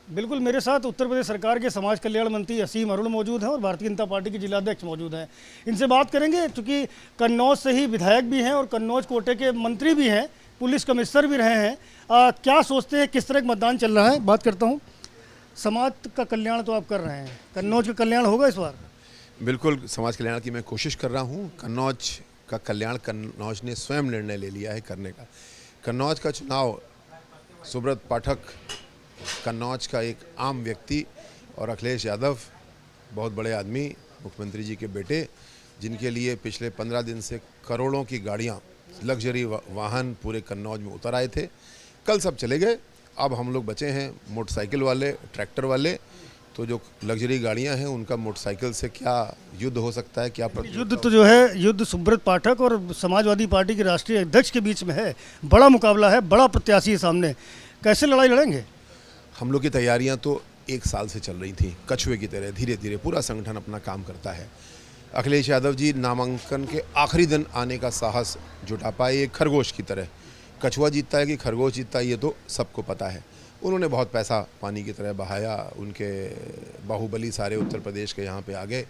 बिल्कुल, मेरे साथ उत्तर प्रदेश सरकार के समाज कल्याण मंत्री असीम अरुण मौजूद हैं और भारतीय जनता पार्टी के जिलाध्यक्ष मौजूद हैं। इनसे बात करेंगे, चूँकि कन्नौज से ही विधायक भी हैं और कन्नौज कोटे के मंत्री भी हैं, पुलिस कमिश्नर भी रहे हैं। क्या सोचते हैं, किस तरह का मतदान चल रहा है? बात करता हूँ। समाज का कल्याण तो आप कर रहे हैं, कन्नौज का कल्याण होगा इस बार? बिल्कुल, समाज कल्याण की मैं कोशिश कर रहा हूँ। कन्नौज का कल्याण कन्नौज ने स्वयं निर्णय ले लिया है करने का। कन्नौज का चुनाव सुब्रत पाठक, कन्नौज का एक आम व्यक्ति, और अखिलेश यादव, बहुत बड़े आदमी, मुख्यमंत्री जी के बेटे, जिनके लिए पिछले 15 दिन से करोड़ों की गाड़ियाँ, लग्जरी वाहन पूरे कन्नौज में उतर आए थे। कल सब चले गए, अब हम लोग बचे हैं मोटरसाइकिल वाले, ट्रैक्टर वाले। तो जो लग्जरी गाड़ियां हैं उनका मोटरसाइकिल से क्या युद्ध हो सकता है, क्या युद्ध तो जो है, युद्ध सुब्रत पाठक और समाजवादी पार्टी के राष्ट्रीय अध्यक्ष के बीच में है। बड़ा मुकाबला है, बड़ा प्रत्याशी है सामने। कैसे लड़ाई लड़ेंगे? हम लोग की तैयारियां तो 1 साल से चल रही थी, कछुए की तरह धीरे धीरे पूरा संगठन अपना काम करता है। अखिलेश यादव जी नामांकन के आखिरी दिन आने का साहस जुटा पाए, एक खरगोश की तरह। कछुआ जीतता है कि खरगोश जीतता है ये तो सबको पता है। उन्होंने बहुत पैसा पानी की तरह बहाया, उनके बाहुबली सारे उत्तर प्रदेश के यहाँ पे आ गए,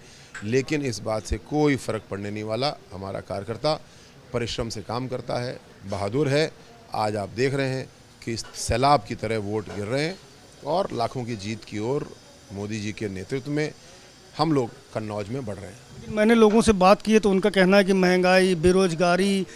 लेकिन इस बात से कोई फ़र्क पड़ने नहीं वाला। हमारा कार्यकर्ता परिश्रम से काम करता है, बहादुर है। आज आप देख रहे हैं कि सैलाब की तरह वोट गिर रहे हैं और लाखों की जीत की ओर मोदी जी के नेतृत्व में हम लोग कन्नौज में बढ़ रहे हैं। मैंने लोगों से बात की है तो उनका कहना है कि महंगाई, बेरोजगारी,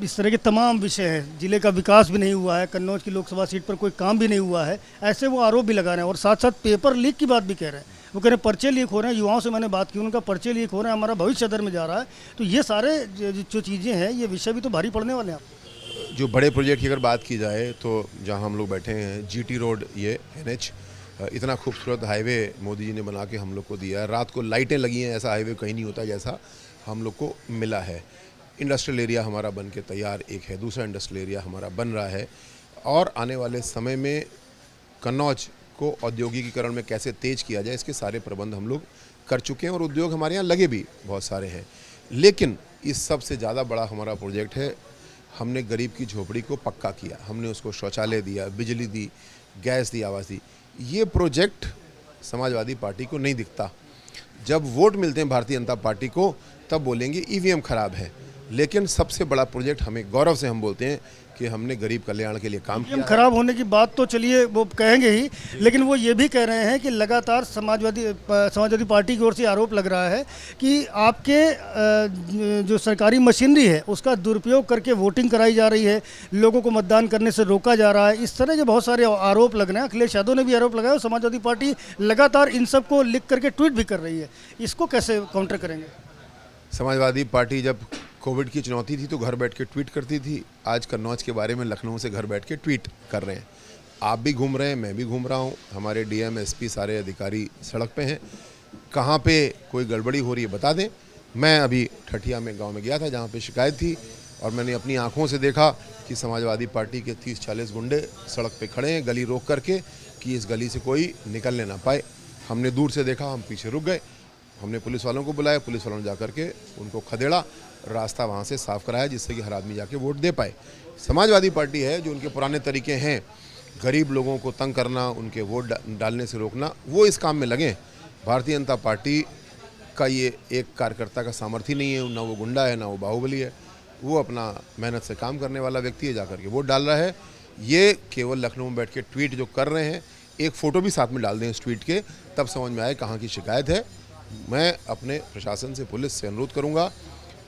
इस तरह के तमाम विषय हैं। ज़िले का विकास भी नहीं हुआ है, कन्नौज की लोकसभा सीट पर कोई काम भी नहीं हुआ है, ऐसे वो आरोप भी लगा रहे हैं। और साथ साथ पेपर लीक की बात भी कह रहे हैं। वो कह रहे हैं पर्चे लीक हो रहे हैं। युवाओं से मैंने बात की, उनका पर्चे लीक हो रहे हैं, हमारा भविष्य अधर में जा रहा है। तो ये सारे जो चीज़ें हैं, ये विषय भी तो भारी पड़ने वाले हैं आपको। जो बड़े प्रोजेक्ट की अगर बात की जाए तो जहाँ हम लोग बैठे हैं, GT रोड, ये NH, इतना खूबसूरत हाईवे मोदी जी ने बना के हम लोग को दिया है। रात को लाइटें लगी हैं, ऐसा हाईवे कहीं नहीं होता जैसा हम लोग को मिला है। इंडस्ट्रियल एरिया हमारा बन के तैयार एक है, दूसरा इंडस्ट्रियल एरिया हमारा बन रहा है। और आने वाले समय में कन्नौज को औद्योगिकीकरण में कैसे तेज़ किया जाए, इसके सारे प्रबंध हम लोग कर चुके हैं और उद्योग हमारे यहाँ लगे भी बहुत सारे हैं। लेकिन इस सबसे ज़्यादा बड़ा हमारा प्रोजेक्ट है, हमने गरीब की झोपड़ी को पक्का किया। हमने उसको शौचालय दिया, बिजली दी, गैस दी, आवास दी। ये प्रोजेक्ट समाजवादी पार्टी को नहीं दिखता। जब वोट मिलते हैं भारतीय जनता पार्टी को तब बोलेंगे EVM खराब है, लेकिन सबसे बड़ा प्रोजेक्ट हमें गौरव से हम बोलते हैं कि हमने गरीब कल्याण के लिए काम किया। खराब होने की बात तो चलिए वो कहेंगे ही, लेकिन वो ये भी कह रहे हैं कि लगातार समाजवादी पार्टी की ओर से आरोप लग रहा है कि आपके जो सरकारी मशीनरी है उसका दुरुपयोग करके वोटिंग कराई जा रही है, लोगों को मतदान करने से रोका जा रहा है। इस तरह के बहुत सारे आरोप लग रहे हैं। अखिलेश यादव ने भी आरोप लगाया और समाजवादी पार्टी लगातार इन सब को लिख करके ट्वीट भी कर रही है। इसको कैसे काउंटर करेंगे? समाजवादी पार्टी जब कोविड की चुनौती थी तो घर बैठ के ट्वीट करती थी। आज कन्नौज के बारे में लखनऊ से घर बैठ के ट्वीट कर रहे हैं। आप भी घूम रहे हैं, मैं भी घूम रहा हूँ, हमारे DM SP सारे अधिकारी सड़क पे हैं। कहाँ पे कोई गड़बड़ी हो रही है बता दें। मैं अभी ठठिया में गांव में गया था जहाँ पे शिकायत थी, और मैंने अपनी आँखों से देखा कि समाजवादी पार्टी के 30-40 गुंडे सड़क पर खड़े हैं, गली रोक करके कि इस गली से कोई निकलने ना पाए। हमने दूर से देखा, हम पीछे रुक गए। हमने पुलिस वालों को बुलाया, पुलिस वालों ने जा करके उनको खदेड़ा, रास्ता वहाँ से साफ़ कराया जिससे कि हर आदमी जाके वोट दे पाए। समाजवादी पार्टी है जो उनके पुराने तरीके हैं, गरीब लोगों को तंग करना, उनके वोट डालने से रोकना, वो इस काम में लगे। भारतीय जनता पार्टी का ये एक कार्यकर्ता का सामर्थ्य नहीं है, ना वो गुंडा है, ना वो बाहुबली है। वो अपना मेहनत से काम करने वाला व्यक्ति है, जा करके वोट डाल रहा है। ये केवल लखनऊ में बैठ के ट्वीट जो कर रहे हैं, एक फ़ोटो भी साथ में डाल दें इस ट्वीट के, तब समझ में आए कहाँ की शिकायत है। मैं अपने प्रशासन से, पुलिस से अनुरोध करूंगा,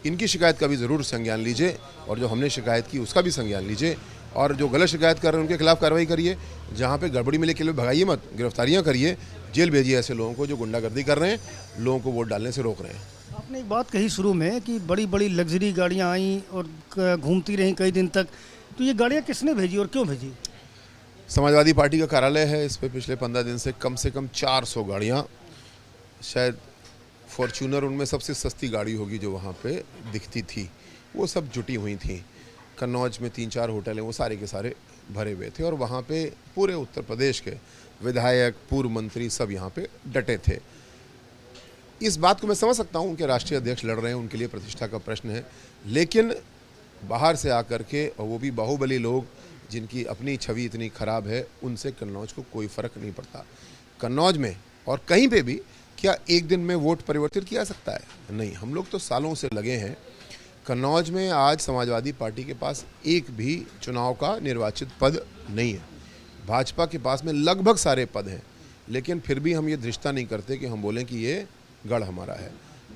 इनकी शिकायत का भी ज़रूर संज्ञान लीजिए और जो हमने शिकायत की उसका भी संज्ञान लीजिए, और जो गलत शिकायत कर रहे हैं उनके खिलाफ कार्रवाई करिए। जहाँ पे गड़बड़ी मिले केवल भगाइए मत, गिरफ्तारियाँ करिए, जेल भेजिए ऐसे लोगों को जो गुंडागर्दी कर रहे हैं, लोगों को वोट डालने से रोक रहे हैं। आपने एक बात कही शुरू में कि बड़ी बड़ी लग्जरी गाड़ियाँ आई और घूमती रहीं कई दिन तक, तो ये गाड़ियाँ किसने भेजी और क्यों भेजी? समाजवादी पार्टी का कार्यालय है, इस पर पिछले 15 दिन से कम 400 गाड़ियाँ, शायद फॉर्च्यूनर उनमें सबसे सस्ती गाड़ी होगी जो वहाँ पे दिखती थी, वो सब जुटी हुई थी। कन्नौज में 3-4 होटल हैं, वो सारे के सारे भरे हुए थे और वहाँ पे पूरे उत्तर प्रदेश के विधायक, पूर्व मंत्री सब यहाँ पे डटे थे। इस बात को मैं समझ सकता हूँ, उनके राष्ट्रीय अध्यक्ष लड़ रहे हैं, उनके लिए प्रतिष्ठा का प्रश्न है, लेकिन बाहर से आकर के, और वो भी बाहुबली लोग, जिनकी अपनी छवि इतनी ख़राब है, उनसे कन्नौज को कोई फ़र्क नहीं पड़ता। कन्नौज में और कहीं पे भी क्या एक दिन में वोट परिवर्तित किया सकता है? नहीं, हम लोग तो सालों से लगे हैं। कन्नौज में आज समाजवादी पार्टी के पास एक भी चुनाव का निर्वाचित पद नहीं है। भाजपा के पास में लगभग सारे पद हैं, लेकिन फिर भी हम ये धृष्टता नहीं करते कि हम बोलें कि ये गढ़ हमारा है।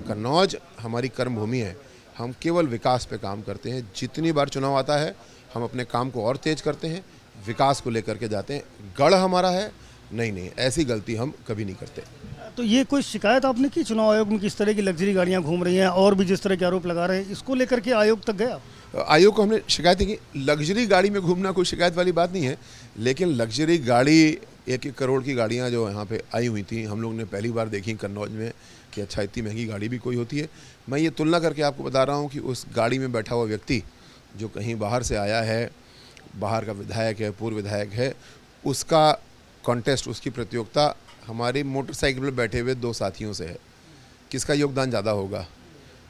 कन्नौज हमारी कर्मभूमि है। हम केवल विकास पे काम करते हैं। जितनी बार चुनाव आता है हम अपने काम को और तेज करते हैं, विकास को लेकर के जाते हैं। गढ़ हमारा है, नहीं, ऐसी गलती हम कभी नहीं करते। तो ये कोई शिकायत आपने की चुनाव आयोग में, किस तरह की लग्जरी गाड़ियाँ घूम रही हैं और भी जिस तरह के आरोप लगा रहे हैं, इसको लेकर के आयोग तक गया? आयोग को हमने शिकायत की। लग्जरी गाड़ी में घूमना कोई शिकायत वाली बात नहीं है, लेकिन लग्जरी गाड़ी 1-1 करोड़ की गाड़ियाँ जो यहाँ पे आई हुई थी, हम लोग ने पहली बार देखी कन्नौज में कि अच्छा इतनी महंगी गाड़ी भी कोई होती है। मैं ये तुलना करके आपको बता रहा हूँ कि उस गाड़ी में बैठा हुआ व्यक्ति जो कहीं बाहर से आया है, बाहर का विधायक है, पूर्व विधायक है, उसका कॉन्टेस्ट, उसकी प्रतियोगिता हमारी मोटरसाइकिल पर बैठे हुए 2 साथियों से है। किसका योगदान ज़्यादा होगा,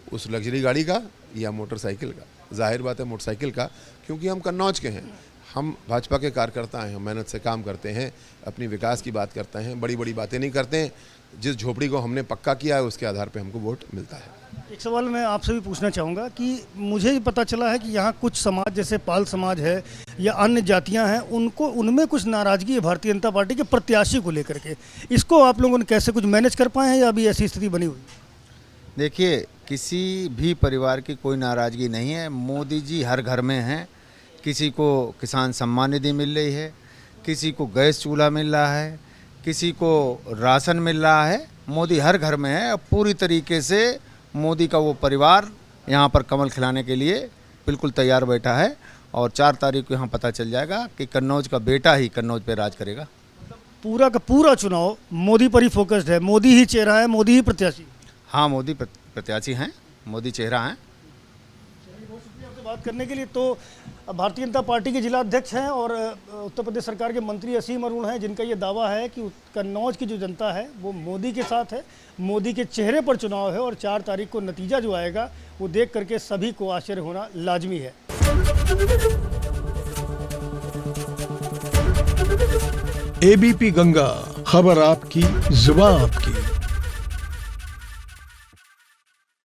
उस लग्जरी गाड़ी का या मोटरसाइकिल का? जाहिर बात है मोटरसाइकिल का, क्योंकि हम कन्नौज के हैं, हम भाजपा के कार्यकर्ता हैं, हम मेहनत से काम करते हैं, अपनी विकास की बात करते हैं, बड़ी बड़ी बातें नहीं करते हैं। जिस झोपड़ी को हमने पक्का किया है उसके आधार पे हमको वोट मिलता है। एक सवाल मैं आपसे भी पूछना चाहूँगा कि मुझे भी पता चला है कि यहाँ कुछ समाज जैसे पाल समाज है या अन्य जातियाँ हैं, उनमें कुछ नाराज़गी है भारतीय जनता पार्टी के प्रत्याशी को लेकर के। इसको आप लोगों ने कैसे कुछ मैनेज कर पाए हैं या अभी ऐसी स्थिति बनी हुई? देखिए, किसी भी परिवार की कोई नाराज़गी नहीं है। मोदी जी हर घर में हैं। किसी को किसान सम्मान निधि मिल रही है, किसी को गैस चूल्हा मिल रहा है, किसी को राशन मिल रहा है। मोदी हर घर में है। पूरी तरीके से मोदी का वो परिवार यहाँ पर कमल खिलाने के लिए बिल्कुल तैयार बैठा है और 4 तारीख को यहाँ पता चल जाएगा कि कन्नौज का बेटा ही कन्नौज पे राज करेगा। पूरा का पूरा चुनाव मोदी पर ही फोकस्ड है, मोदी ही चेहरा है, मोदी ही प्रत्याशी? हाँ, मोदी प्रत्याशी हैं, मोदी चेहरा हैं। बात करने के लिए तो भारतीय जनता पार्टी के जिला अध्यक्ष हैं और उत्तर प्रदेश सरकार के मंत्री असीम अरुण हैं, जिनका ये दावा है कि कन्नौज की जो जनता है वो मोदी के साथ है, मोदी के चेहरे पर चुनाव है और 4 तारीख को नतीजा जो आएगा वो देख करके सभी को आश्चर्य होना लाजमी है। एबीपी गंगा, खबर आपकी, जुबान आपकी।